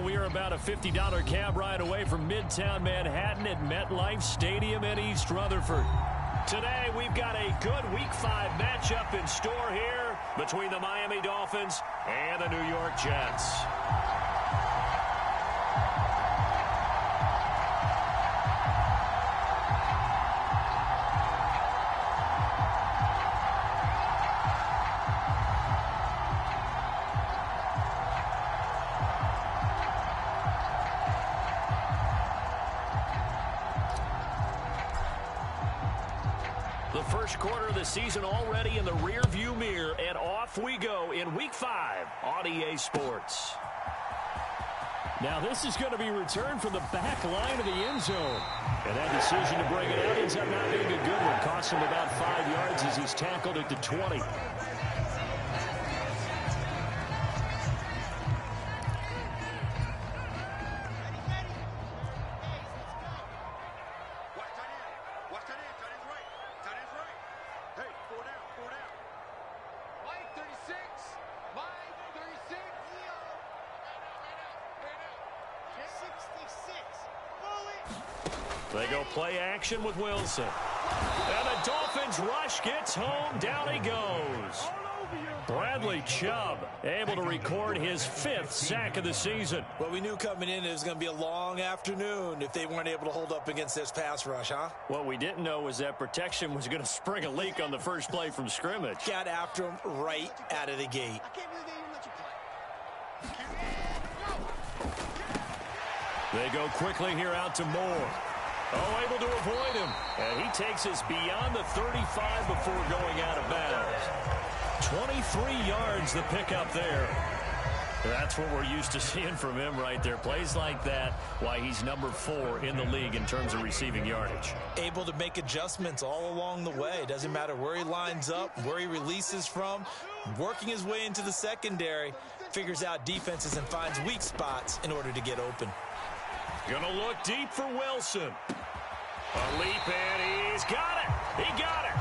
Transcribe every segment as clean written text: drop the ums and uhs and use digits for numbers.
Well, we are about a $50 cab ride away from Midtown Manhattan at MetLife Stadium in East Rutherford. Today, we've got a good Week 5 matchup in store here between the Miami Dolphins and the New York Jets. The first quarter of the season already in the rearview mirror, and off we go in Week 5 on EA Sports. Now this is going to be returned from the back line of the end zone. And that decision to bring it out ends up not being a good one. Cost him about 5 yards as he's tackled at the 20. They go play action with Wilson. And the Dolphins rush gets home. Down he goes. Bradley Chubb able to record his 5th sack of the season. Well, we knew coming in it was going to be a long afternoon if they weren't able to hold up against this pass rush, huh? What we didn't know was that protection was going to spring a leak on the first play from scrimmage. Got after him right out of the gate. They go quickly here out to Moore. Oh, able to avoid him. And he takes us beyond the 35 before going out of bounds. 23 yards the pickup there. That's what we're used to seeing from him right there. Plays like that, why he's number 4 in the league in terms of receiving yardage. Able to make adjustments all along the way. Doesn't matter where he lines up, where he releases from. Working his way into the secondary. Figures out defenses and finds weak spots in order to get open. Gonna look deep for Wilson. A leap, and he's got it. He got it.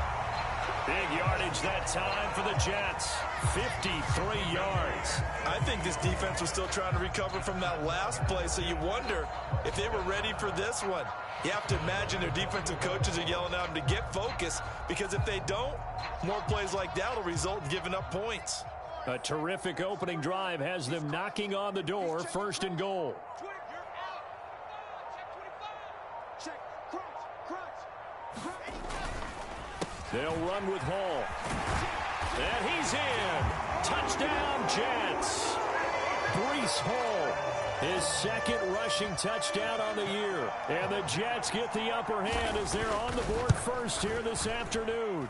Big yardage that time for the Jets. 53 yards. I think this defense was still trying to recover from that last play, so you wonder if they were ready for this one. You have to imagine their defensive coaches are yelling at them to get focused, because if they don't, more plays like that will result in giving up points. A terrific opening drive has them knocking on the door. 1st and goal. They'll run with Hall. And he's in. Touchdown, Jets. Breece Hall, his 2nd rushing touchdown on the year. And the Jets get the upper hand as they're on the board first here this afternoon.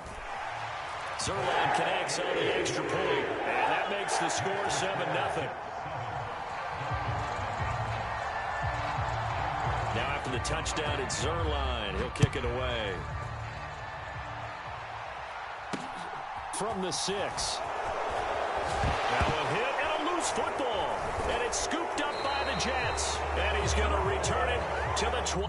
Zerline connects on the extra point. And that makes the score 7-0. Now after the touchdown, it's Zerline. He'll kick it away. From the 6. Now a hit and a loose football. And it's scooped up by the Jets. And he's going to return it to the 20.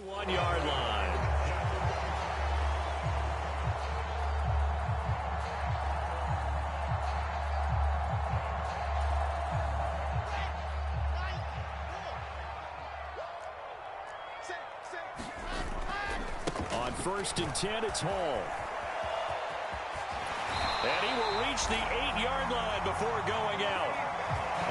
One-yard line. On 1st and 10, it's Hall. And he will reach the 8-yard line before going out.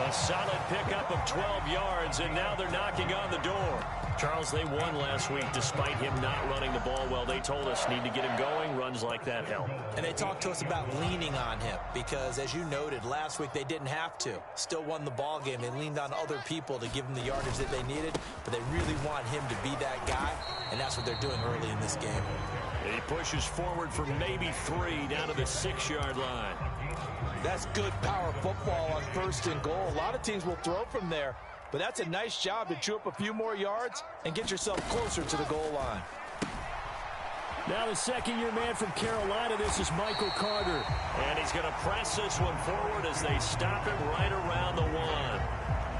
A solid pickup of 12 yards, and now they're knocking on the door. Charles, they won last week despite him not running the ball well. They told us need to get him going. Runs like that help. And they talked to us about leaning on him because, as you noted, last week they didn't have to. Still won the ball game. They leaned on other people to give them the yardage that they needed, but they really want him to be that guy, and that's what they're doing early in this game. He pushes forward for maybe 3 down to the 6-yard line. That's good power football on 1st and goal. A lot of teams will throw from there, but that's a nice job to chew up a few more yards and get yourself closer to the goal line. Now the second-year man from Carolina, this is Michael Carter. And he's going to press this one forward as they stop it right around the 1.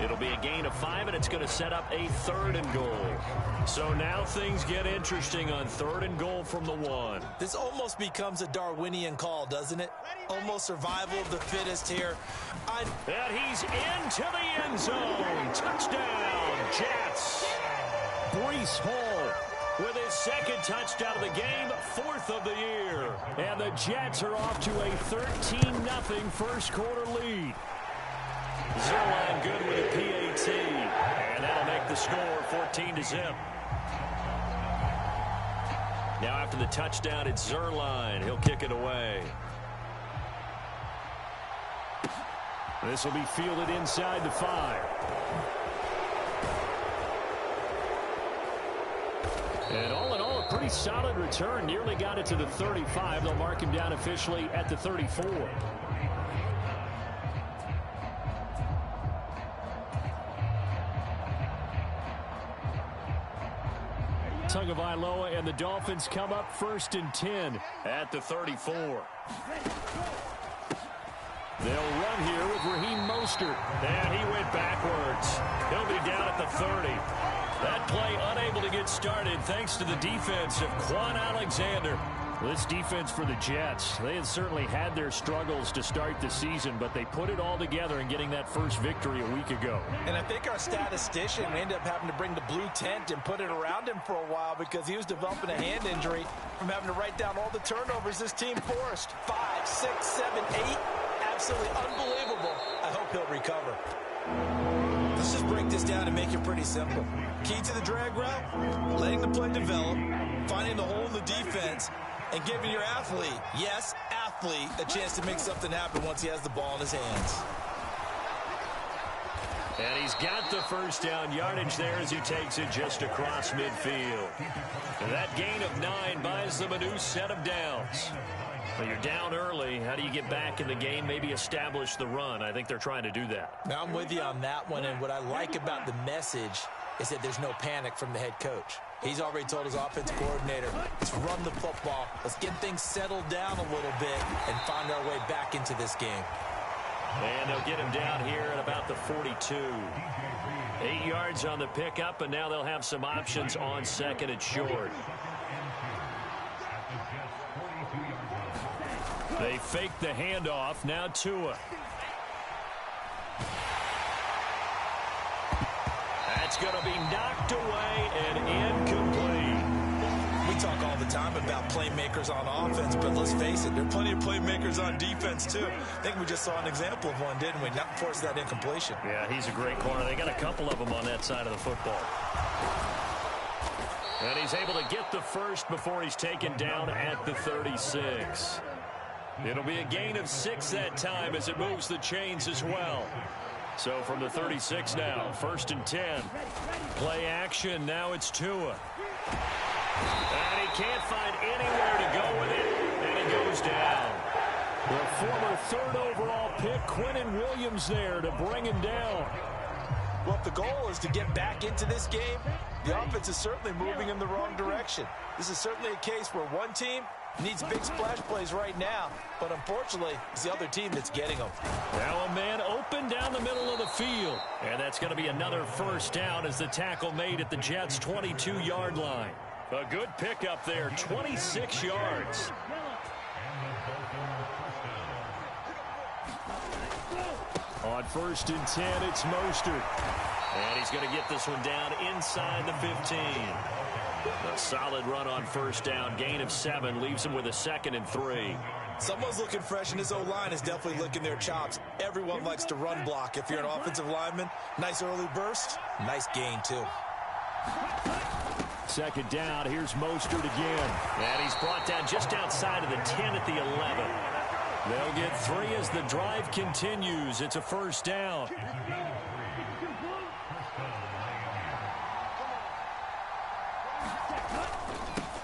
It'll be a gain of 5, and it's going to set up a 3rd and goal. So now things get interesting on 3rd and goal from the 1. This almost becomes a Darwinian call, doesn't it? Almost survival of the fittest here. And he's into the end zone. Touchdown, Jets. Breece Hall with his 2nd touchdown of the game, 4th of the year. And the Jets are off to a 13-0 first quarter lead. Zerline good with a PAT, and that'll make the score 14-0. Now after the touchdown, it's Zerline. He'll kick it away. This will be fielded inside the 5. And all in all, a pretty solid return. Nearly got it to the 35. They'll mark him down officially at the 34. Tagovailoa and the Dolphins come up 1st and 10 at the 34. They'll run here with Raheem Mostert. And he went backwards. He'll be down at the 30. That play unable to get started thanks to the defense of Quan Alexander. This defense for the Jets, they had certainly had their struggles to start the season, but they put it all together in getting that first victory a week ago. And I think our statistician ended up having to bring the blue tent and put it around him for a while because he was developing a hand injury from having to write down all the turnovers this team forced. 5, 6, 7, 8. Absolutely unbelievable. I hope he'll recover. Let's just break this down and make it pretty simple. Key to the drag route, letting the play develop, finding the hole in the defense, and giving your athlete, yes, athlete, a chance to make something happen once he has the ball in his hands. And he's got the first down yardage there as he takes it just across midfield. And that gain of 9 buys them a new set of downs. Well, you're down early. How do you get back in the game? Maybe establish the run. I think they're trying to do that. Now, I'm with you on that one, and what I like about the message is that there's no panic from the head coach. He's already told his offensive coordinator, let's run the football, let's get things settled down a little bit and find our way back into this game. And they'll get him down here at about the 42. 8 yards on the pickup, and now they'll have some options on 2nd and short. They fake the handoff. Now Tua. That's going to be knocked away and incomplete. We talk all the time about playmakers on offense, but let's face it, there are plenty of playmakers on defense, too. I think we just saw an example of one, didn't we? Not force that incompletion. Yeah, he's a great corner. They got a couple of them on that side of the football. And he's able to get the first before he's taken down at the 36. It'll be a gain of 6 that time as it moves the chains as well. So from the 36 now, 1st and 10. Play action. Now it's Tua. And he can't find anywhere to go with it. And he goes down. The former 3rd overall pick, Quinnen Williams, there to bring him down. Well, if the goal is to get back into this game, the offense is certainly moving in the wrong direction. This is certainly a case where one team needs big splash plays right now, but unfortunately, it's the other team that's getting them. Now a man open down the middle of the field. And that's going to be another first down as the tackle made at the Jets' 22-yard line. A good pickup there, 26 yards. On 1st and 10, it's Mostert. And he's going to get this one down inside the 15. A solid run on 1st down. Gain of 7 leaves him with a 2nd and 3. Someone's looking fresh, and this O-line is definitely licking their chops. Everyone likes to run block. If you're an offensive lineman, nice early burst, nice gain, too. Second down, here's Mostert again. And he's brought down just outside of the 10 at the 11. They'll get 3 as the drive continues. It's a first down.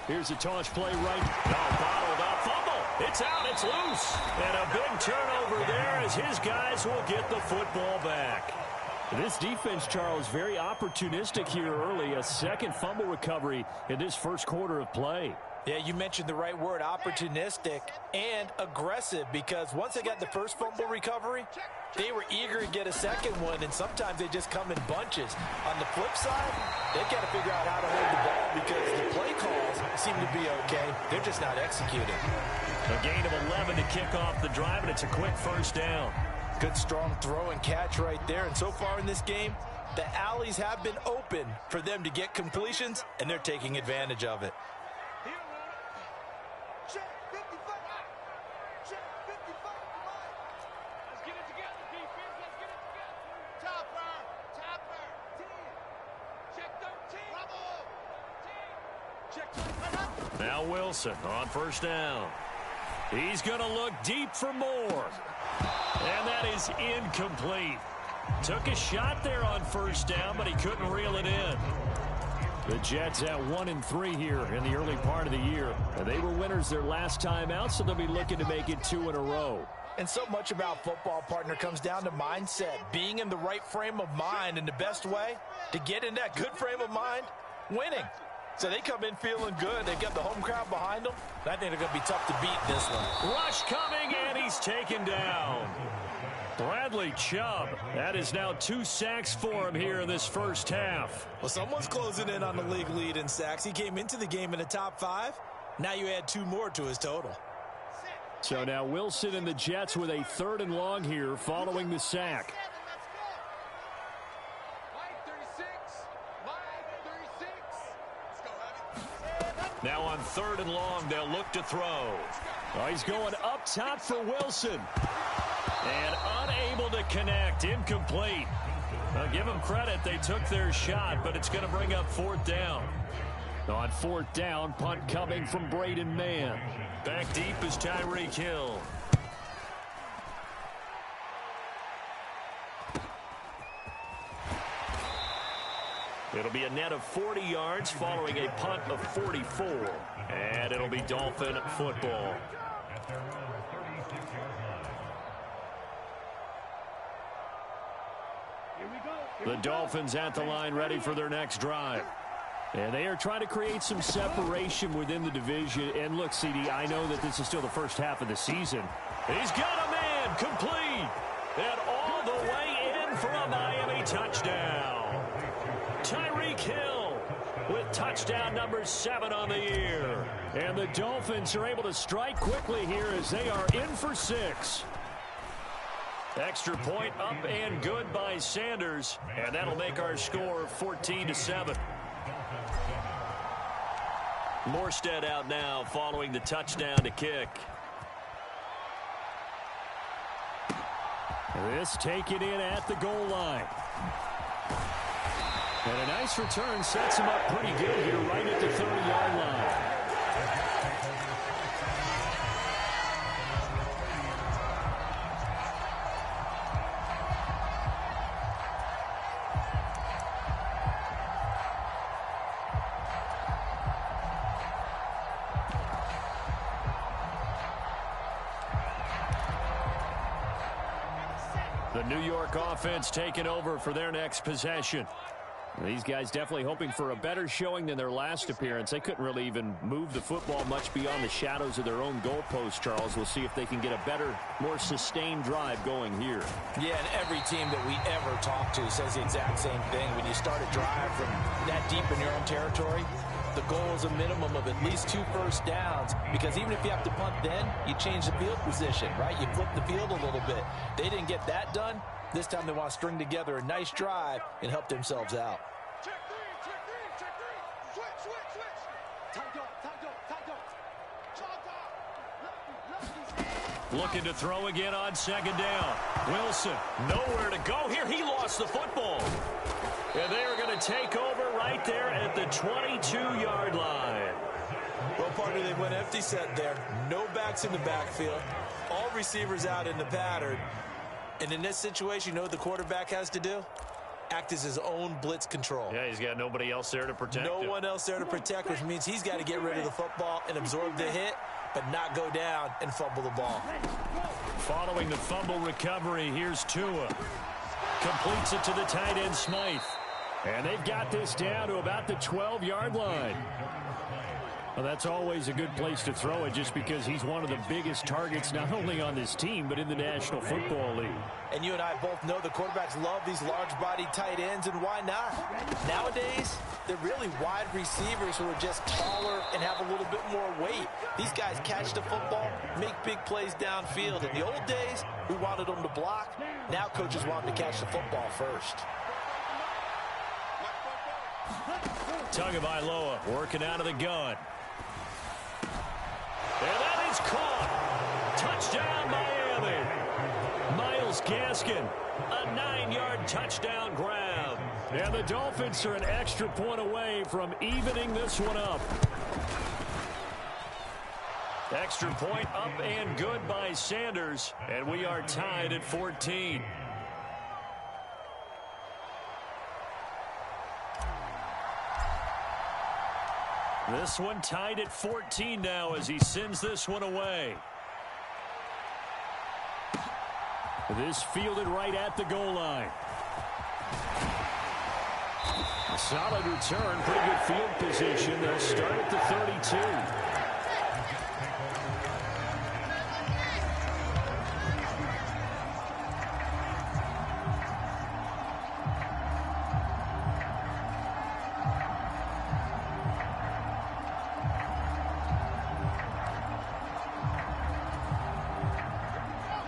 Here's a toss play right. Oh, bottled up. Fumble. It's out. It's loose. And a big turnover there as his guys will get the football back. This defense, Charles, very opportunistic here early. A second fumble recovery in this first quarter of play. Yeah, you mentioned the right word, opportunistic and aggressive, because once they got the first fumble recovery, they were eager to get a second one, and sometimes they just come in bunches. On the flip side, they've got to figure out how to hold the ball because the play calls seem to be okay. They're just not executing. A gain of 11 to kick off the drive, and it's a quick first down. Good, strong throw and catch right there. And so far in this game, the alleys have been open for them to get completions, and they're taking advantage of it. Now Wilson on first down. He's going to look deep for more. And that is incomplete. Took a shot there on first down, but he couldn't reel it in. The Jets at 1-3 here in the early part of the year. And they were winners their last time out, so they'll be looking to make it 2 in a row. And so much about football, partner, comes down to mindset. Being in the right frame of mind, and the best way to get in that good frame of mind, winning. So they come in feeling good. They've got the home crowd behind them. I think they're going to be tough to beat this one. Rush coming, and he's taken down. Bradley Chubb. That is now 2 sacks for him here in this first half. Well, someone's closing in on the league lead in sacks. He came into the game in the top 5. Now you add 2 more to his total. So now Wilson and the Jets with a 3rd and long here following the sack. Now on 3rd and long, they'll look to throw. Oh, he's going up top for Wilson. And unable to connect. Incomplete. I'll give them credit. They took their shot, but it's going to bring up 4th down. On 4th down, punt coming from Braden Mann. Back deep is Tyreek Hill. It'll be a net of 40 yards following a punt of 44. And it'll be Dolphin football. The Dolphins at the line ready for their next drive. And they are trying to create some separation within the division. And look, CD, I know that this is still the first half of the season. He's got a man complete. And all the way in for a Miami touchdown. Tyreek Hill with touchdown number 7 on the year. And the Dolphins are able to strike quickly here as they are in for 6. Extra point up and good by Sanders. And that'll make our score 14-7. Morstead out now following the touchdown to kick. This taken in at the goal line. And a nice return sets him up pretty good here right at the 30-yard line. The New York offense taking over for their next possession. These guys definitely hoping for a better showing than their last appearance. They couldn't really even move the football much beyond the shadows of their own goalpost, Charles. We'll see if they can get a better, more sustained drive going here. Yeah, and every team that we ever talk to says the exact same thing. When you start a drive from that deep in your own territory, the goal is a minimum of at least 2 first downs, because even if you have to punt then, you change the field position, right? You flip the field a little bit. They didn't get that done. This time they want to string together a nice drive and help themselves out. Check three. Switch. Tight up. Looking to throw again on second down. Wilson, nowhere to go here. He lost the football. And they are going to take over right there at the 22-yard line. Well, partner, they went empty set there. No backs in the backfield. All receivers out in the pattern. And in this situation, you know what the quarterback has to do? Act as his own blitz control. Yeah, he's got nobody else there to protect him. No one else there to protect, which means he's got to get rid of the football and absorb the hit, but not go down and fumble the ball. Following the fumble recovery, here's Tua. Completes it to the tight end, Smythe. And they've got this down to about the 12-yard line. Well, that's always a good place to throw it just because he's one of the biggest targets not only on this team but in the National Football League. And you and I both know the quarterbacks love these large-bodied tight ends, and why not? Nowadays, they're really wide receivers who are just taller and have a little bit more weight. These guys catch the football, make big plays downfield. In the old days, we wanted them to block. Now coaches want them to catch the football first. Tagovailoa working out of the gun. And that is caught. Touchdown, Miami. Myles Gaskin, a 9-yard touchdown grab. And the Dolphins are an extra point away from evening this one up. Extra point up and good by Sanders. And we are tied at 14. This one tied at 14 now as he sends this one away. This fielded right at the goal line. A solid return, pretty good field position. They'll start at the 32.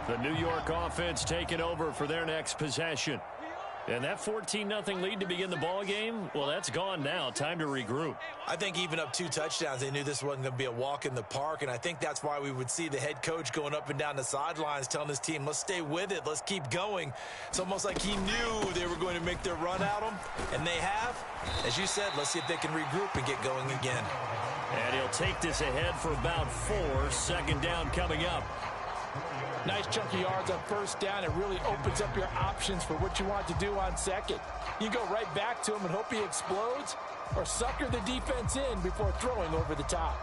The New York offense taking over for their next possession. And that 14-0 lead to begin the ball game, well, that's gone now. Time to regroup. I think even up 2 touchdowns, they knew this wasn't going to be a walk in the park, and I think that's why we would see the head coach going up and down the sidelines telling his team, let's stay with it, let's keep going. It's almost like he knew they were going to make their run at him, and they have. As you said, let's see if they can regroup and get going again. And he'll take this ahead for about 4. Second down coming up. Nice chunky yards on first down. It really opens up your options for what you want to do on second. You go right back to him and hope he explodes, or sucker the defense in before throwing over the top.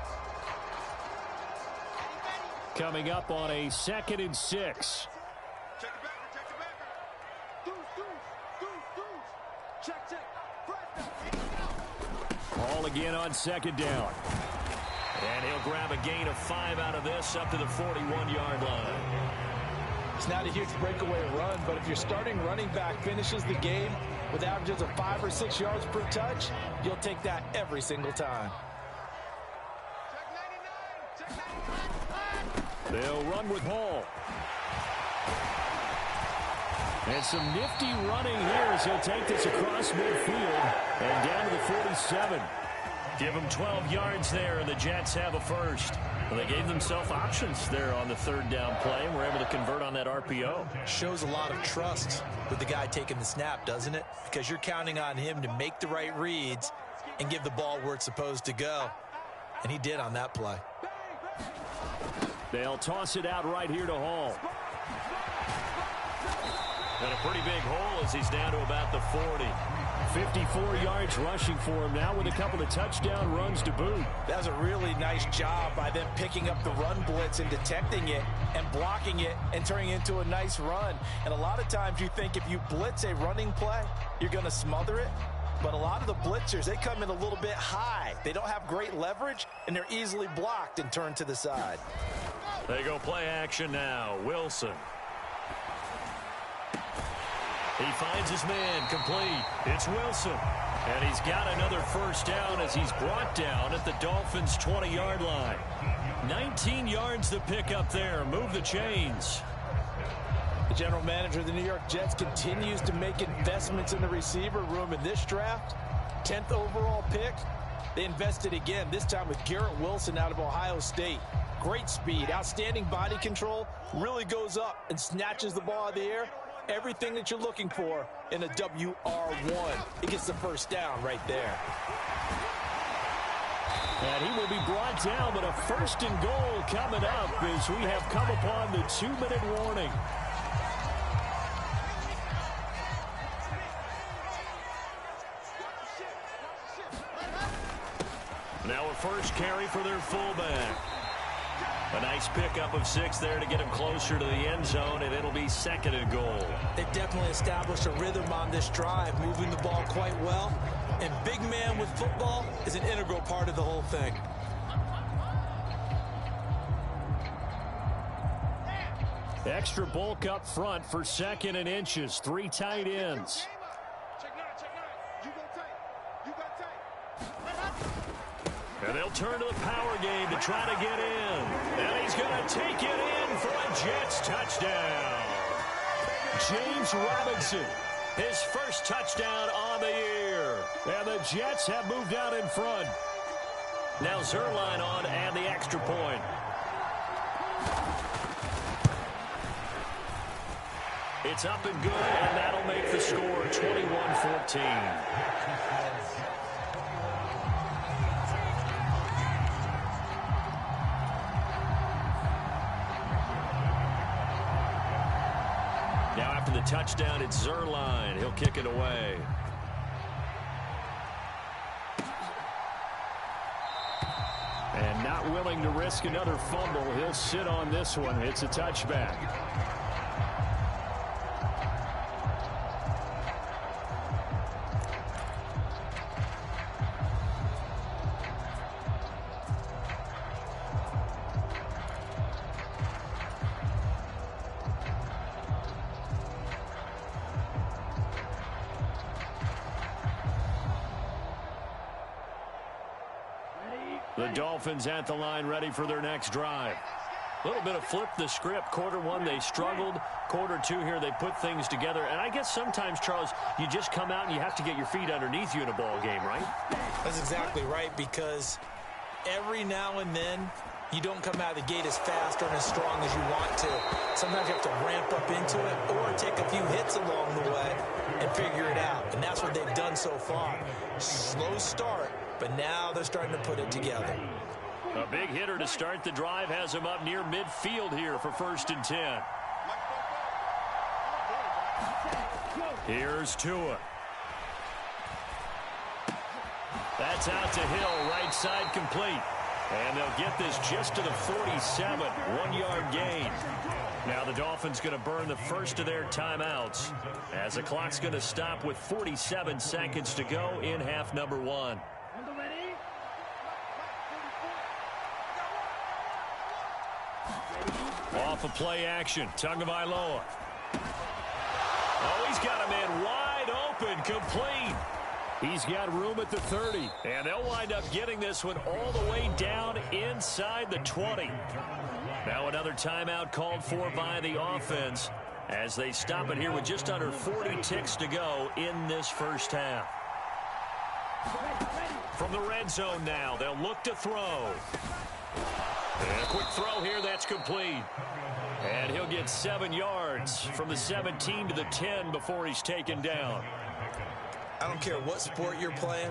Coming up on a 2nd and 6. Check the backer. Deuce. Check. Ball again on 2nd down. And he'll grab a gain of 5 out of this up to the 41-yard line. It's not a huge breakaway run, but if your starting running back finishes the game with averages of 5 or 6 yards per touch, you'll take that every single time. Check 99. They'll run with Hall. And some nifty running here as he'll take this across midfield and down to the 47. Give them 12 yards there, and the Jets have a first. Well, they gave themselves options there on the 3rd down play, and were able to convert on that RPO. Shows a lot of trust with the guy taking the snap, doesn't it? Because you're counting on him to make the right reads and give the ball where it's supposed to go. And he did on that play. They'll toss it out right here to Hall. And a pretty big hole as he's down to about the 40. 54 yards rushing for him now with a couple of touchdown runs to boot. That was a really nice job by them picking up the run blitz and detecting it and blocking it and turning it into a nice run. And a lot of times you think if you blitz a running play, you're going to smother it. But a lot of the blitzers, they come in a little bit high. They don't have great leverage, and they're easily blocked and turned to the side. They go play action now. Wilson. He finds his man complete. It's Wilson. And he's got another first down as he's brought down at the Dolphins' 20-yard line. 19 yards to pick up there. Move the chains. The general manager of the New York Jets continues to make investments in the receiver room in this draft. 10th overall pick. They invested again, this time with Garrett Wilson out of Ohio State. Great speed, outstanding body control, really goes up and snatches the ball out of the air. Everything that you're looking for in a WR1. It gets the first down right there. And he will be brought down, but a first and goal coming up as we have come upon the 2-minute warning. Now a first carry for their fullback. A nice pickup of 6 there to get him closer to the end zone, and it'll be 2nd and goal. They've definitely established a rhythm on this drive, moving the ball quite well. And big man with football is an integral part of the whole thing. Extra bulk up front for 2nd and inches. 3 tight ends. And they'll turn to the power game to try to get in. And he's going to take it in for a Jets touchdown. James Robinson, his first touchdown on the year. And the Jets have moved out in front. Now Zerline on and the extra point. It's up and good, and that'll make the score 21-14. Now after the touchdown, it's Zerline. He'll kick it away. And not willing to risk another fumble. He'll sit on this one. It's a touchback. The Dolphins at the line ready for their next drive. A little bit of flip the script. Quarter 1, they struggled. Quarter 2 here, they put things together. And I guess sometimes, Charles, you just come out and you have to get your feet underneath you in a ball game, right? That's exactly right, because every now and then you don't come out of the gate as fast or as strong as you want to. Sometimes you have to ramp up into it or take a few hits along the way and figure it out. And that's what they've done so far. Slow start, but now they're starting to put it together. A big hitter to start the drive has him up near midfield here for 1st and 10. Here's Tua. That's out to Hill, right side complete. And they'll get this just to the 47, 1-yard gain. Now the Dolphins going to burn the first of their timeouts as the clock's going to stop with 47 seconds to go in half number 1. Off of play action, Tagovailoa. Oh, he's got a man wide open, complete. He's got room at the 30, and they'll wind up getting this one all the way down inside the 20. Now another timeout called for by the offense as they stop it here with just under 40 ticks to go in this first half. From the red zone now, they'll look to throw. And a quick throw here, that's complete. And he'll get 7 yards from the 17 to the 10 before he's taken down. I don't care what sport you're playing.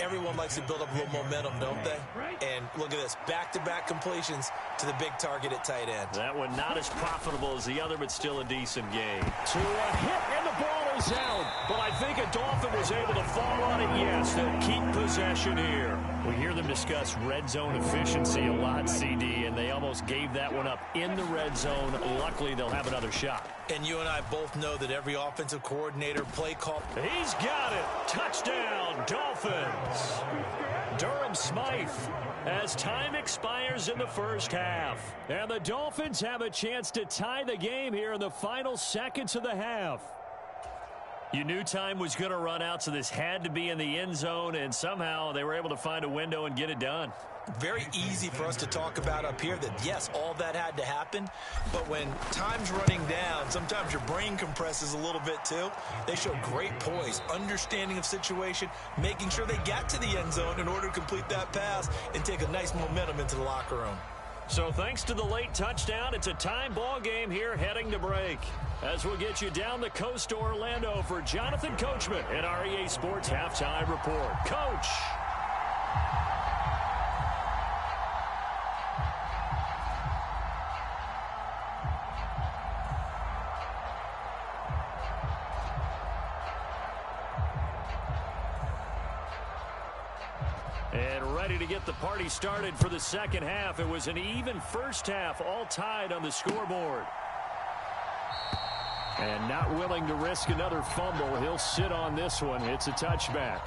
Everyone likes to build up a little momentum, don't they? And look at this, back-to-back completions to the big target at tight end. That one not as profitable as the other, but still a decent game. To a hit, and the ball is out. But I think a Dolphin was able to fall on it, yes. They'll keep possession here. We hear them discuss red zone efficiency a lot, CD, and they almost gave that one up in the red zone. Luckily, they'll have another shot. And you and I both know that every offensive coordinator play call. He's got it. Touchdown, Dolphins. Durham Smythe as time expires in the first half. And the Dolphins have a chance to tie the game here in the final seconds of the half. You knew time was going to run out, so this had to be in the end zone, and somehow they were able to find a window and get it done. Very easy for us to talk about up here that, yes, all that had to happen, but when time's running down, sometimes your brain compresses a little bit too. They show great poise, understanding of situation, making sure they got to the end zone in order to complete that pass and take a nice momentum into the locker room. So thanks to the late touchdown, it's a time ball game here heading to break. As we'll get you down the coast to Orlando for Jonathan Coachman at our EA Sports Halftime Report. Coach. And ready to get the party started for the second half. It was an even first half, all tied on the scoreboard. And not willing to risk another fumble, he'll sit on this one. It's a touchback.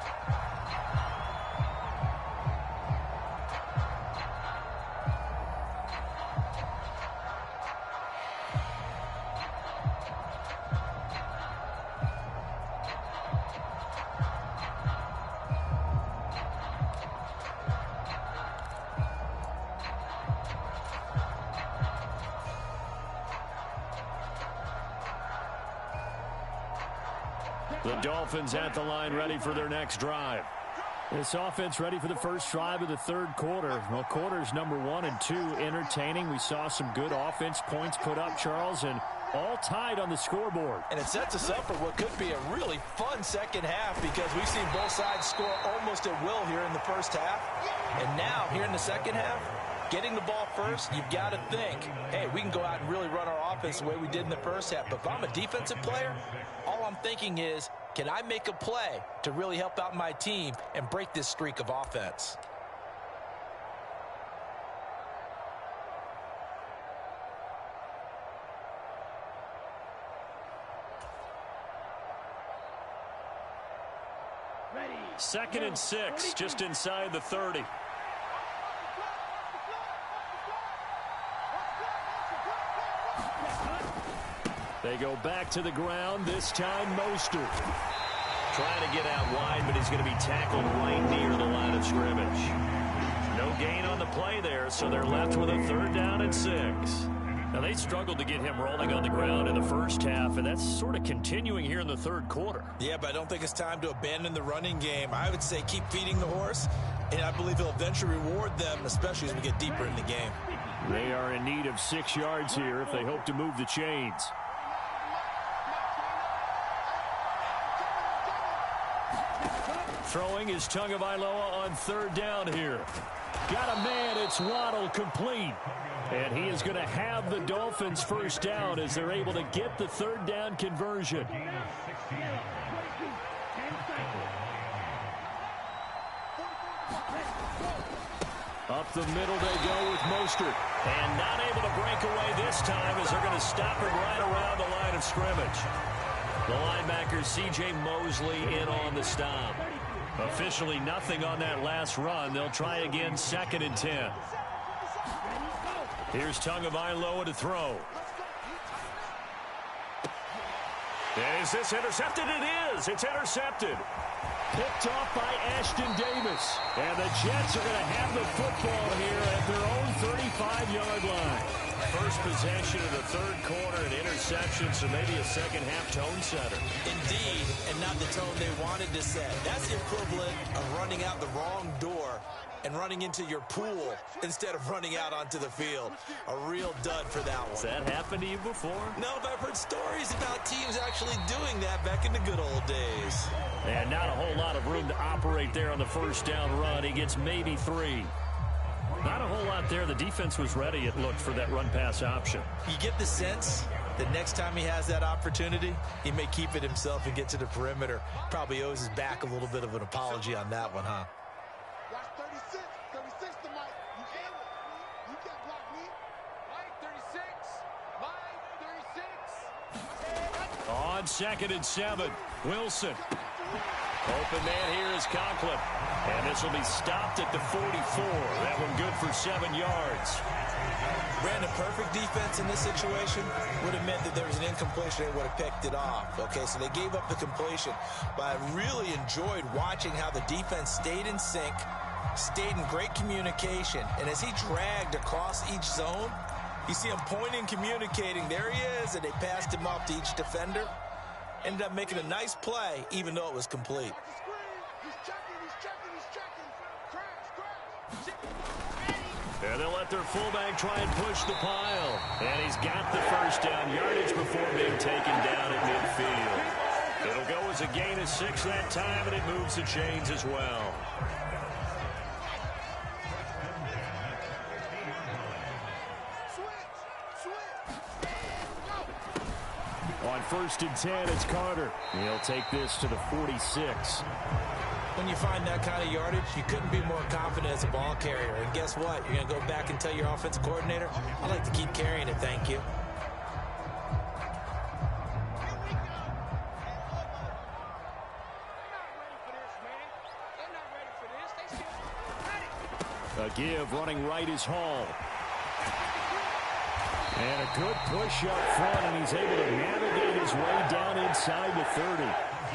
The Dolphins at the line ready for their next drive. This offense ready for the first drive of the third quarter. Well, quarters number 1 and 2 entertaining. We saw some good offense points put up, Charles, and all tied on the scoreboard. And it sets us up for what could be a really fun second half because we've seen both sides score almost at will here in the first half. And now, here in the second half, getting the ball first, you've got to think, hey, we can go out and really run our offense the way we did in the first half. But if I'm a defensive player, all I'm thinking is, can I make a play to really help out my team and break this streak of offense? Second and 6, just inside the 30. They go back to the ground, this time Mostert. Trying to get out wide, but he's going to be tackled right near the line of scrimmage. No gain on the play there, so they're left with a third down and 6. Now, they struggled to get him rolling on the ground in the first half, and that's sort of continuing here in the third quarter. Yeah, but I don't think it's time to abandon the running game. I would say keep feeding the horse, and I believe he'll eventually reward them, especially as we get deeper in the game. They are in need of 6 yards here if they hope to move the chains. Throwing is Tagovailoa on third down here. Got a man, it's Waddle, complete. And he is going to have the Dolphins first down as they're able to get the third down conversion. Up the middle they go with Mostert. And not able to break away this time as they're going to stop him right around the line of scrimmage. The linebacker C.J. Mosley in on the stop. Officially nothing on that last run. They'll try again, 2nd and 10. Here's Tagovailoa to throw. Is this intercepted? It is. It's intercepted. Picked off by Ashton Davis. And the Jets are going to have the football here at their own 35-yard line. First possession of the third quarter, an interception, so maybe a second half tone setter. Indeed, and not the tone they wanted to set. That's the equivalent of running out the wrong door and running into your pool instead of running out onto the field. A real dud for that one. Has that happened to you before? No, but I've heard stories about teams actually doing that back in the good old days. And not a whole lot of room to operate there on the first down run. He gets maybe 3. Not a whole lot there. The defense was ready, it looked, for that run-pass option. You get the sense that next time he has that opportunity, he may keep it himself and get to the perimeter. Probably owes his back a little bit of an apology on that one, huh? Watch 36. 36 to Mike. You can't block me. Mike 36. On 2nd and 7, Wilson. Open man here is Conklin. And this will be stopped at the 44. That one good for 7 yards. Brandon, perfect defense in this situation would have meant that there was an incompletion. They would have picked it off. Okay, so they gave up the completion. But I really enjoyed watching how the defense stayed in sync, stayed in great communication. And as he dragged across each zone, you see him pointing, communicating. There he is, and they passed him off to each defender. Ended up making a nice play, even though it was complete. And they'll let their fullback try and push the pile. And he's got the first down yardage before being taken down at midfield. It'll go as a gain of 6 that time, and it moves the chains as well. On 1st and 10, it's Carter. He'll take this to the 46. When you find that kind of yardage, you couldn't be more confident as a ball carrier. And guess what? You're going to go back and tell your offensive coordinator, I like to keep carrying it, thank you. A give, running right is Hall. And a good push up front, and he's able to navigate his way down inside the 30.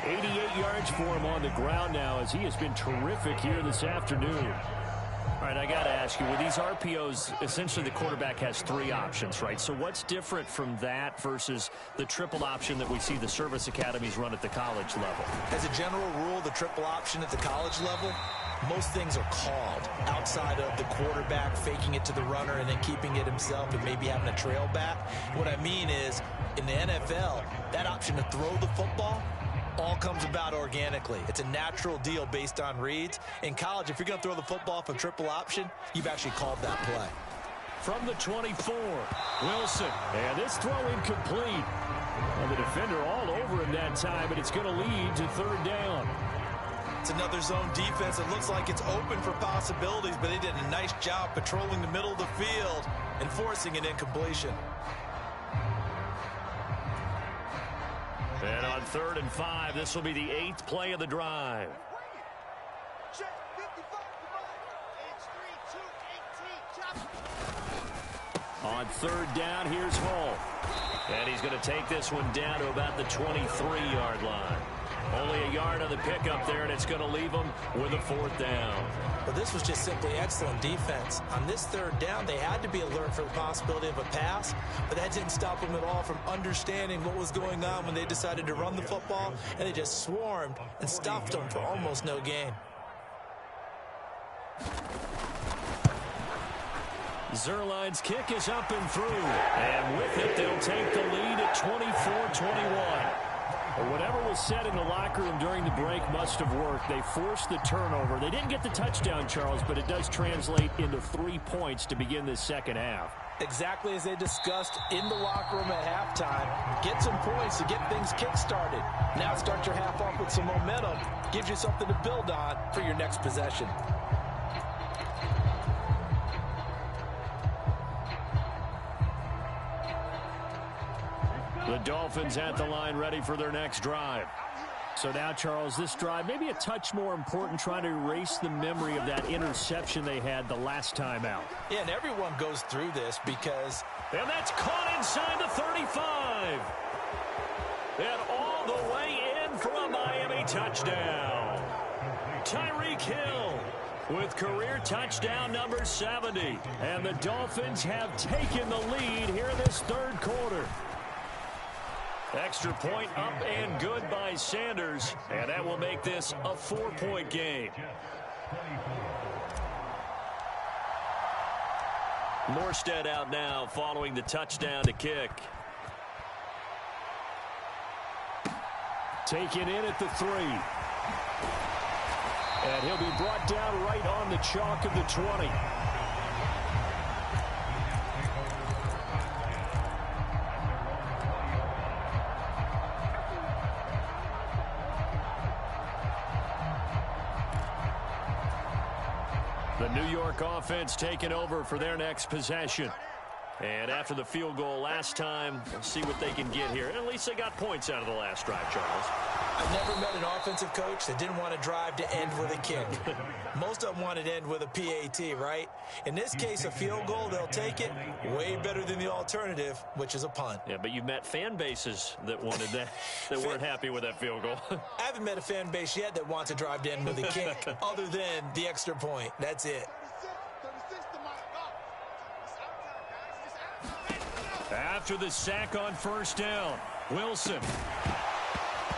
88 yards for him on the ground now, as he has been terrific here this afternoon. All right, I got to ask you, with these RPOs, essentially the quarterback has 3 options, right? So what's different from that versus the triple option that we see the service academies run at the college level? As a general rule, the triple option at the college level, most things are called outside of the quarterback faking it to the runner and then keeping it himself and maybe having a trail back. What I mean is, in the NFL, that option to throw the football all comes about organically. It's a natural deal based on reads. In college, if you're going to throw the football for triple option, you've actually called that play. From the 24, Wilson. And this throw incomplete. Well, the defender all over him that time, but it's going to lead to 3rd down. It's another zone defense. It looks like it's open for possibilities, but they did a nice job patrolling the middle of the field and forcing an incompletion. And on 3rd and 5, this will be the 8th play of the drive. On 3rd down, here's Hall. And he's going to take this one down to about the 23-yard line. Only a yard on the pickup there, and it's going to leave them with a 4th down. Well, this was just simply excellent defense. On this 3rd down, they had to be alert for the possibility of a pass, but that didn't stop them at all from understanding what was going on when they decided to run the football, and they just swarmed and stuffed them for almost no gain. Zerline's kick is up and through, and with it, they'll take the lead at 24-21. Whatever was said in the locker room during the break must have worked. They forced the turnover. They didn't get the touchdown, Charles, but it does translate into 3 points to begin this second half. Exactly as they discussed in the locker room at halftime. Get some points to get things kick-started. Now start your half off with some momentum. Gives you something to build on for your next possession. The Dolphins at the line ready for their next drive. So now, Charles, this drive maybe a touch more important, trying to erase the memory of that interception they had the last time out. Yeah, and everyone goes through this because... And that's caught inside the 35. And all the way in for a Miami touchdown. Tyreek Hill with career touchdown number 70. And the Dolphins have taken the lead here in this 3rd quarter. Extra point up and good by Sanders, and that will make this a 4-point game. Morstead out now following the touchdown to kick. Taken in at the 3. And he'll be brought down right on the chalk of the 20. The New York offense taking over for their next possession. And after the field goal last time, we'll see what they can get here. And at least they got points out of the last drive, Charles. I've never met an offensive coach that didn't want to drive to end with a kick. Most of them wanted to end with a PAT, right? In this case, a field goal, they'll take it. Way better than the alternative, which is a punt. Yeah, but you've met fan bases that wanted that, that weren't happy with that field goal. I haven't met a fan base yet that wants to drive to end with a kick, other than the extra point. That's it. After the sack on 1st down, Wilson.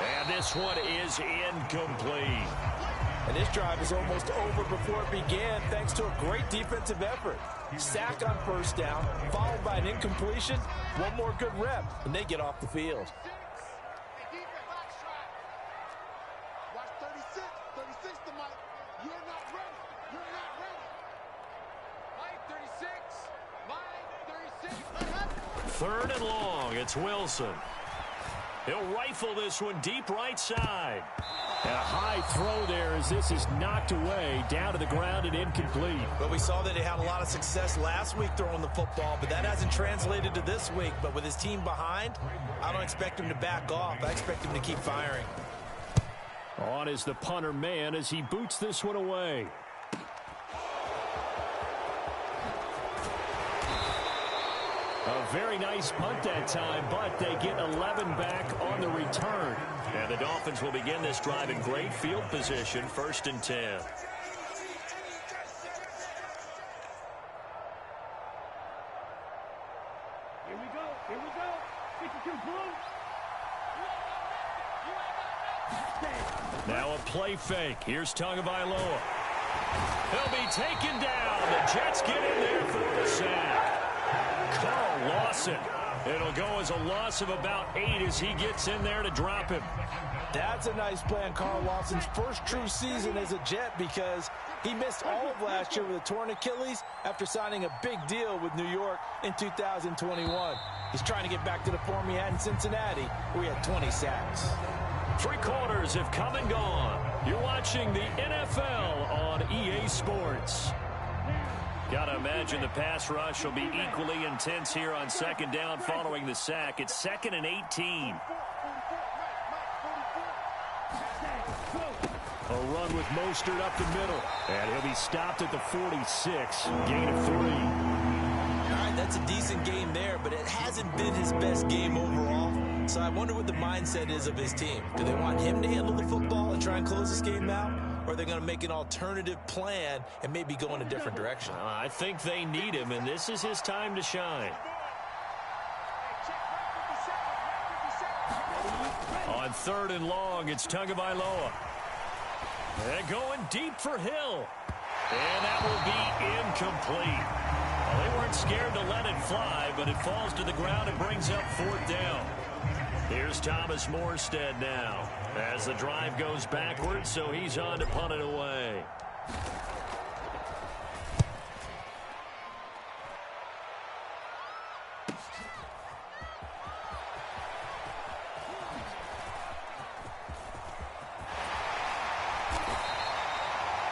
And this one is incomplete. And this drive is almost over before it began thanks to a great defensive effort. Sack on first down, followed by an incompletion. One more good rep, and they get off the field. Watch 36. 36 to Mike. You're not ready. You're not ready. Mike 36. Mike 36. Third and long. It's Wilson. He'll rifle this one deep right side. And a high throw there as this is knocked away, down to the ground and incomplete. Well, we saw that he had a lot of success last week throwing the football, but that hasn't translated to this week. But with his team behind, I don't expect him to back off. I expect him to keep firing. On is the punter man as he boots this one away. A very nice punt that time, but they get 11 back on the return. And the Dolphins will begin this drive in great field position, 1st and 10. Here we go. Here we go. 52 blue. Now a play fake. Here's Tagovailoa. He'll be taken down. The Jets get in there for the sack. Carl Lawson. It'll go as a loss of about 8 as he gets in there to drop him. That's a nice play on Carl Lawson's first true season as a Jet because he missed all of last year with a torn Achilles after signing a big deal with New York in 2021. He's trying to get back to the form he had in Cincinnati, where he had 20 sacks. 3 quarters have come and gone. You're watching the NFL on EA Sports. Gotta imagine the pass rush will be equally intense here on 2nd down following the sack. It's 2nd and 18. A run with Mostert up the middle. And he'll be stopped at the 46. Gain of 3. All right, that's a decent game there, but it hasn't been his best game overall. So I wonder what the mindset is of his team. Do they want him to handle the football and try and close this game out? Or are they going to make an alternative plan and maybe go in a different direction? I think they need him, and this is his time to shine. On 3rd and long, it's Tagovailoa. And going deep for Hill. And that will be incomplete. Well, they weren't scared to let it fly, but it falls to the ground and brings up 4th down. Here's Thomas Morstead now as the drive goes backwards, so he's on to punt it away.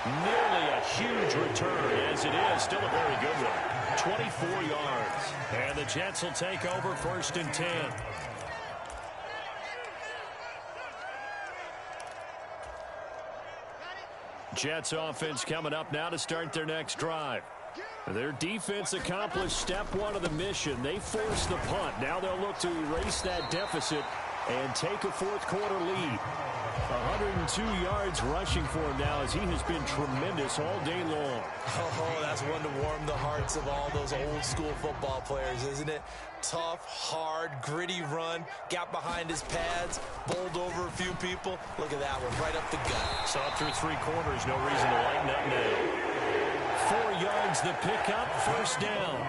Nearly a huge return, as it is. Still a very good one. 24 yards. And the Jets will take over 1st and 10. Jets offense coming up now to start their next drive. Their defense accomplished step 1 of the mission. They forced the punt. Now they'll look to erase that deficit and take a 4th quarter lead. 102 yards rushing for him now as he has been tremendous all day long. Oh, that's one to warm the hearts of all those old school football players, isn't it? Tough, hard, gritty run, got behind his pads, bowled over a few people. Look at that one, right up the gut. Saw through 3 quarters, no reason to lighten up now. 4 yards the pickup, 1st down.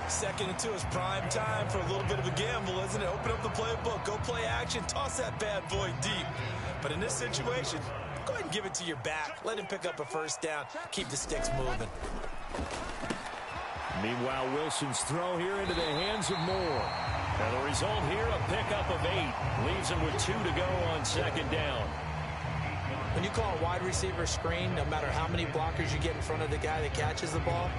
2nd and 2 is prime time for a little bit of a gamble, isn't it? Open up the playbook, go play action, toss that bad boy deep. But in this situation, go ahead and give it to your back. Let him pick up a 1st down. Keep the sticks moving. Meanwhile, Wilson's throw here into the hands of Moore. And the result here, a pickup of 8. Leaves him with 2 to go on 2nd down. When you call a wide receiver screen, no matter how many blockers you get in front of the guy that catches the ball,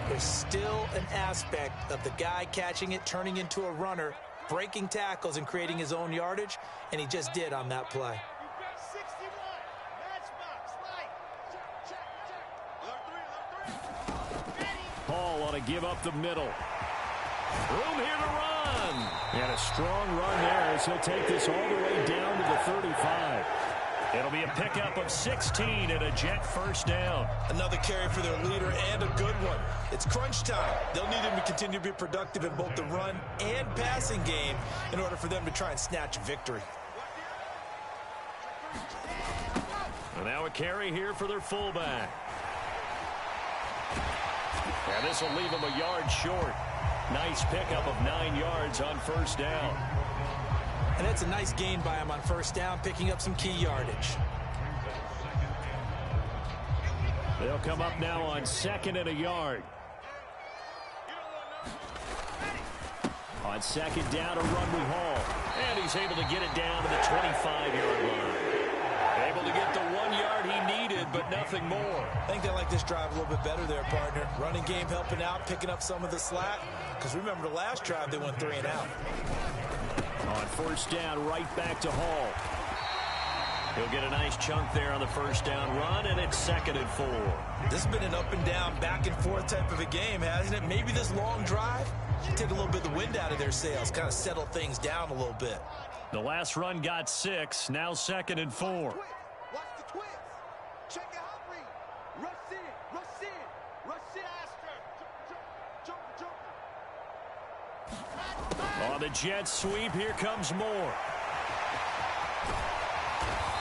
there's still an aspect of the guy catching it, turning into a runner, breaking tackles and creating his own yardage, and he just did on that play. Paul ought to give up the middle. Room here to run. And a strong run there as he'll take this all the way down to the 35. It'll be a pickup of 16 and a Jet 1st down. Another carry for their leader and a good one. It's crunch time. They'll need him to continue to be productive in both the run and passing game in order for them to try and snatch victory. And now a carry here for their fullback. And this will leave him a yard short. Nice pickup of 9 yards on first down. And that's a nice gain by him on first down, picking up some key yardage. They'll come up now on 2nd and a yard. On 2nd down, a run with Hall. And he's able to get it down to the 25-yard line. Able to get the 1 yard he needed, but nothing more. I think they like this drive a little bit better there, partner. Running game helping out, picking up some of the slack. Because remember the last drive, they went 3 and out. On first down, right back to Hall. He'll get a nice chunk there on the first down run, and it's 2nd and 4. This has been an up and down, back and forth type of a game, hasn't it? Maybe this long drive take a little bit of the wind out of their sails, kind of settle things down a little bit. The last run got 6, now 2nd and 4. Watch the twins. Check it out, read. Rush in, rush in, rush in. Faster. On the jet sweep, here comes Moore.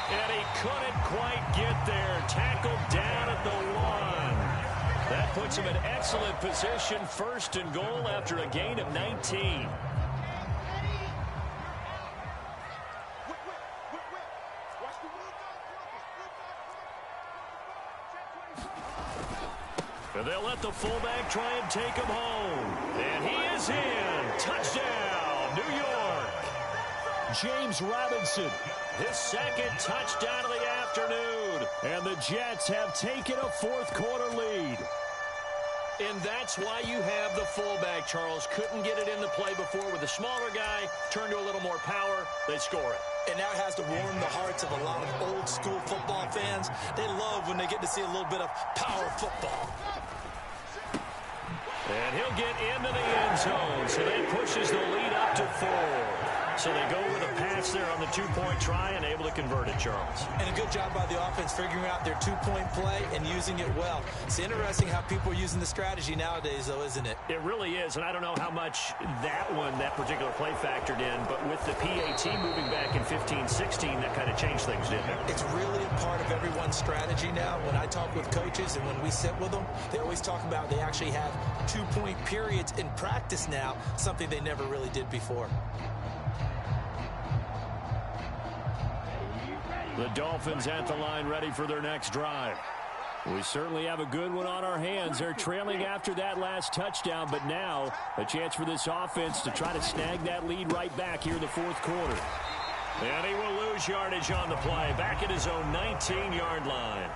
And he couldn't quite get there. Tackled down at the 1. That puts him in excellent position. 1st and goal after a gain of 19. And they'll let the fullback try and take him home. And he is in. Touchdown, New York. James Robinson, his 2nd touchdown of the afternoon. And the Jets have taken a 4th quarter lead. And that's why you have the fullback, Charles. Couldn't get it in the play before with a smaller guy. Turned to a little more power. They score it. And now it has to warm the hearts of a lot of old school football fans. They love when they get to see a little bit of power football. And he'll get into the end zone. So that pushes the lead up to 4. So they go with a pass there on the 2-point try and able to convert it, Charles. And a good job by the offense figuring out their 2-point play and using it well. It's interesting how people are using the strategy nowadays, though, isn't it? It really is, and I don't know how much that particular play factored in, but with the PAT moving back in 15-16, that kind of changed things, didn't it? It's really a part of everyone's strategy now. When I talk with coaches and when we sit with them, they always talk about they actually have 2-point periods in practice now, something they never really did before. The Dolphins at the line ready for their next drive. We certainly have a good one on our hands. They're trailing after that last touchdown, but now a chance for this offense to try to snag that lead right back here in the 4th quarter. And he will lose yardage on the play, back at his own 19-yard line.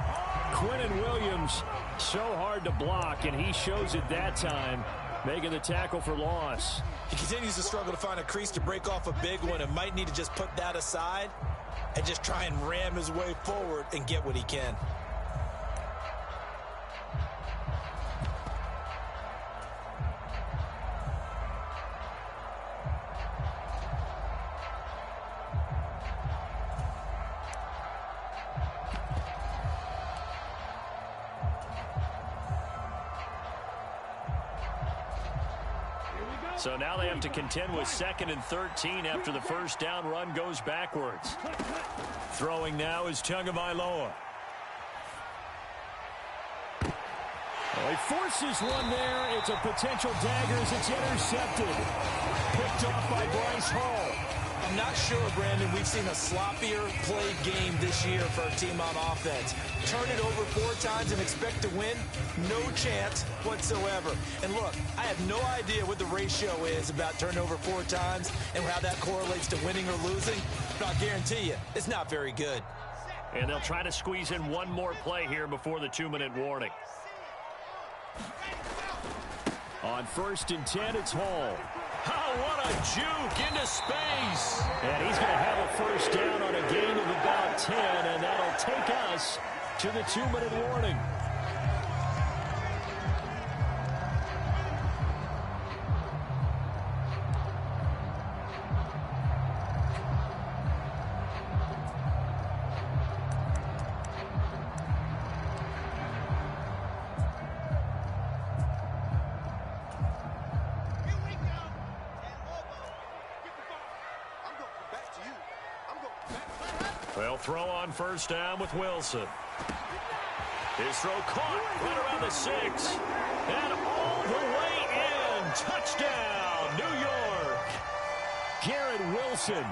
Quinnen Williams, so hard to block, and he shows it that time, making the tackle for loss. He continues to struggle to find a crease to break off a big one and might need to just put that aside and just try and ram his way forward and get what he can. So now they have to contend with 2nd and 13 after the first down run goes backwards. Throwing now is Tagovailoa. He forces one there. It's a potential dagger as it's intercepted. Picked off by Bryce Hall. I'm not sure, Brandon, we've seen a sloppier played game this year for our team on offense. Turn it over 4 times and expect to win? No chance whatsoever. And look, I have no idea what the ratio is about turnover 4 times and how that correlates to winning or losing, but I'll guarantee you, it's not very good. And they'll try to squeeze in one more play here before the 2-minute warning. On 1st and 10, it's Hall. Oh, what a juke into space. And he's going to have a first down on a gain of about 10, and that'll take us to the 2-minute warning. They'll throw on first down with Wilson. His throw caught right around the 6. And all the way in. Touchdown, New York. Garrett Wilson,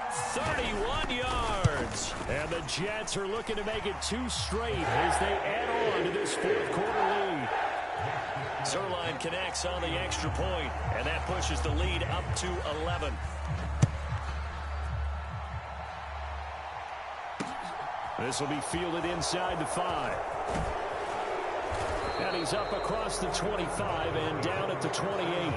31 yards. And the Jets are looking to make it 2 straight as they add on to this fourth quarter lead. Zerline connects on the extra point, and that pushes the lead up to 11. This will be fielded inside the 5. And he's up across the 25 and down at the 28.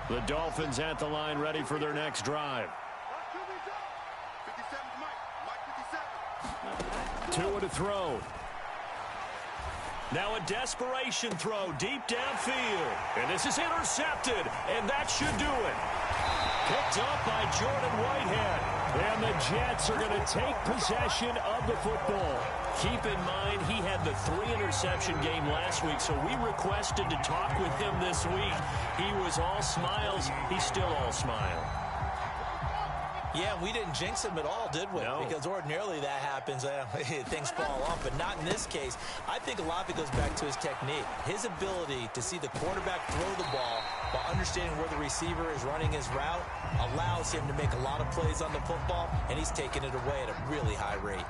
The Dolphins at the line ready for their next drive. 2 to throw. Now a desperation throw deep downfield. And this is intercepted. And that should do it. Picked up by Jordan Whitehead. And the Jets are going to take possession of the football. Keep in mind, he had the 3-interception game last week, so we requested to talk with him this week. He was all smiles. He's still all smile. Yeah, we didn't jinx him at all, did we? No. Because ordinarily that happens. Things fall off, but not in this case. I think a lot of it goes back to his technique. His ability to see the quarterback throw the ball while understanding where the receiver is running his route allows him to make a lot of plays on the football, and he's taking it away at a really high rate.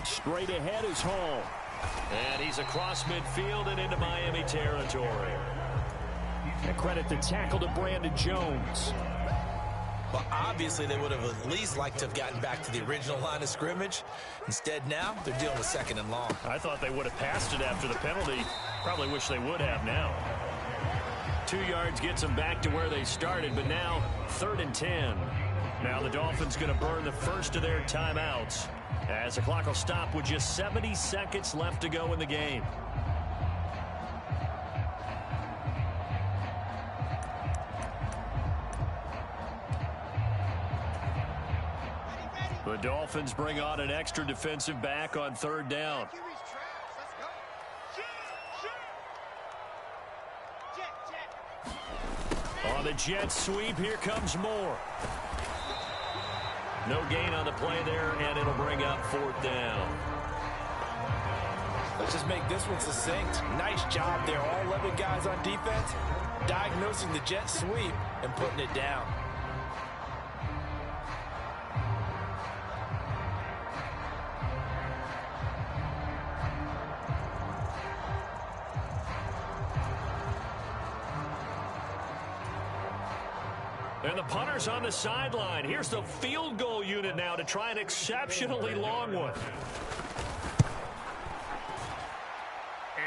Straight ahead is Hall. And he's across midfield and into Miami territory. And credit the tackle to Brandon Jones. Well, obviously they would have at least liked to have gotten back to the original line of scrimmage. Instead now, they're dealing with 2nd and long. I thought they would have passed it after the penalty. Probably wish they would have now. 2 yards gets them back to where they started, but now 3rd and 10. Now the Dolphins going to burn the first of their timeouts, as the clock will stop with just 70 seconds left to go in the game. The Dolphins bring on an extra defensive back on 3rd down. On the Jets sweep, here comes Moore. No gain on the play there, and it'll bring up 4th down. Let's just make this one succinct. Nice job there. All 11 guys on defense diagnosing the jet sweep and putting it down. And the punter's on the sideline. Here's the field goal unit now to try an exceptionally long one.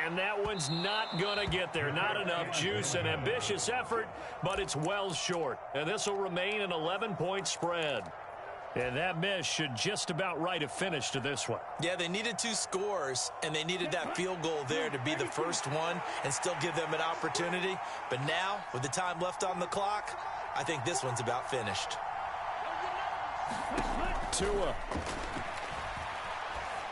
And that one's not going to get there. Not enough juice. An ambitious effort, but it's well short. And this will remain an 11-point spread. And that miss should just about write a finish to this one. Yeah, they needed 2 scores, and they needed that field goal there to be the first one and still give them an opportunity. But now, with the time left on the clock, I think this one's about finished. Tua.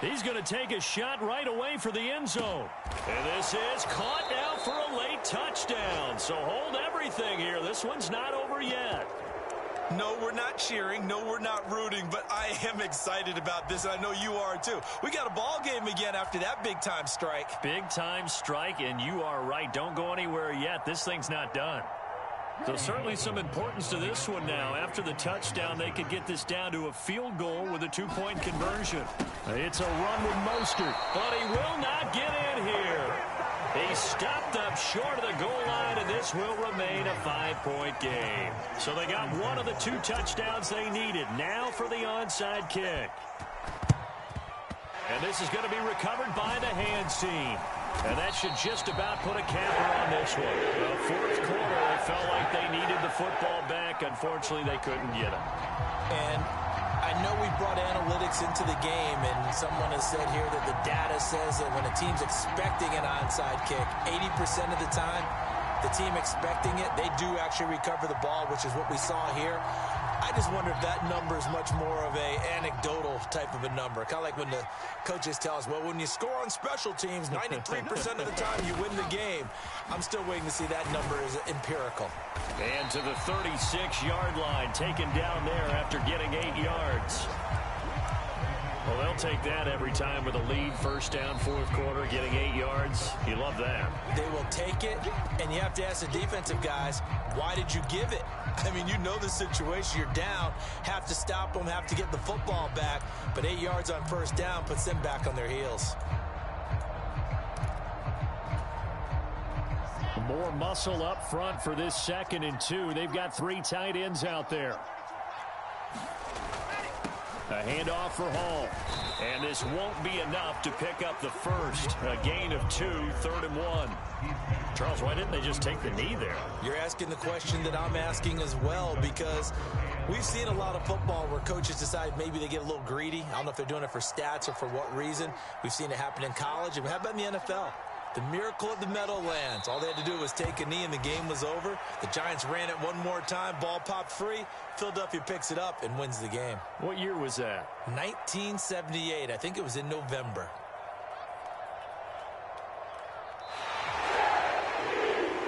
He's going to take a shot right away for the end zone. And this is caught now for a late touchdown. So hold everything here. This one's not over yet. No, we're not cheering. No, we're not rooting. But I am excited about this. I know you are, too. We got a ball game again after that big-time strike. Big-time strike, and you are right. Don't go anywhere yet. This thing's not done. So certainly some importance to this one now. After the touchdown, they could get this down to a field goal with a 2-point conversion. It's a run with Mostert, but he will not get in here. He stopped up short of the goal line, and this will remain a 5-point game. So they got one of the 2 touchdowns they needed. Now for the onside kick. And this is going to be recovered by the hands team. And that should just about put a capper on this one. The 4th quarter, they felt like they needed the football back. Unfortunately, they couldn't get it. And I I know we brought analytics into the game, and someone has said here that the data says that when a team's expecting an onside kick, 80% of the time, the team expecting it, they do actually recover the ball, which is what we saw here. I just wonder if that number is much more of a anecdotal type of a number. Kind of like when the coaches tell us, well, when you score on special teams, 93% of the time you win the game. I'm still waiting to see that number is empirical. And to the 36-yard line, taken down there after getting 8 yards. Well, they'll take that every time with a lead, first down, fourth quarter, getting 8 yards. You love that. They will take it, and you have to ask the defensive guys, why did you give it? I mean, you know the situation. You're down, have to stop them, have to get the football back, but 8 yards on first down puts them back on their heels. More muscle up front for this 2nd and 2. They've got 3 tight ends out there. A handoff for Hall. And this won't be enough to pick up the first. A gain of 2, 3rd and 1. Charles, why didn't they just take the knee there? You're asking the question that I'm asking as well, because we've seen a lot of football where coaches decide maybe they get a little greedy. I don't know if they're doing it for stats or for what reason. We've seen it happen in college, and how about in the NFL? The miracle of the Meadowlands. All they had to do was take a knee and the game was over. The Giants ran it one more time. Ball popped free. Philadelphia picks it up and wins the game. What year was that? 1978. I think it was in November.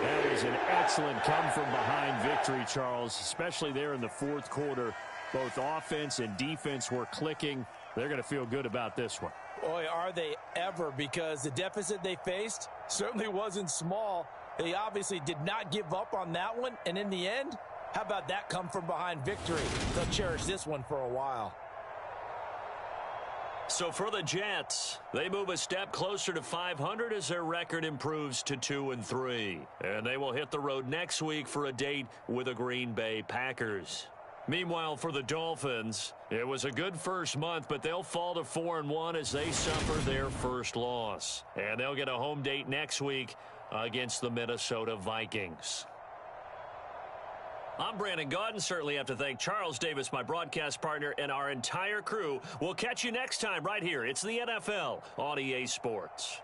That is an excellent come-from-behind victory, Charles, especially there in the fourth quarter. Both offense and defense were clicking. They're going to feel good about this one. Boy, are they ever, because the deficit they faced certainly wasn't small. They obviously did not give up on that one, and in the end, how about that come-from-behind victory? They'll cherish this one for a while. So for the Jets, they move a step closer to 500 as their record improves to 2-3. And they will hit the road next week for a date with the Green Bay Packers. Meanwhile, for the Dolphins, it was a good first month, but they'll fall to 4-1 as they suffer their first loss. And they'll get a home date next week against the Minnesota Vikings. I'm Brandon Gaudin. Certainly have to thank Charles Davis, my broadcast partner, and our entire crew. We'll catch you next time right here. It's the NFL on EA Sports.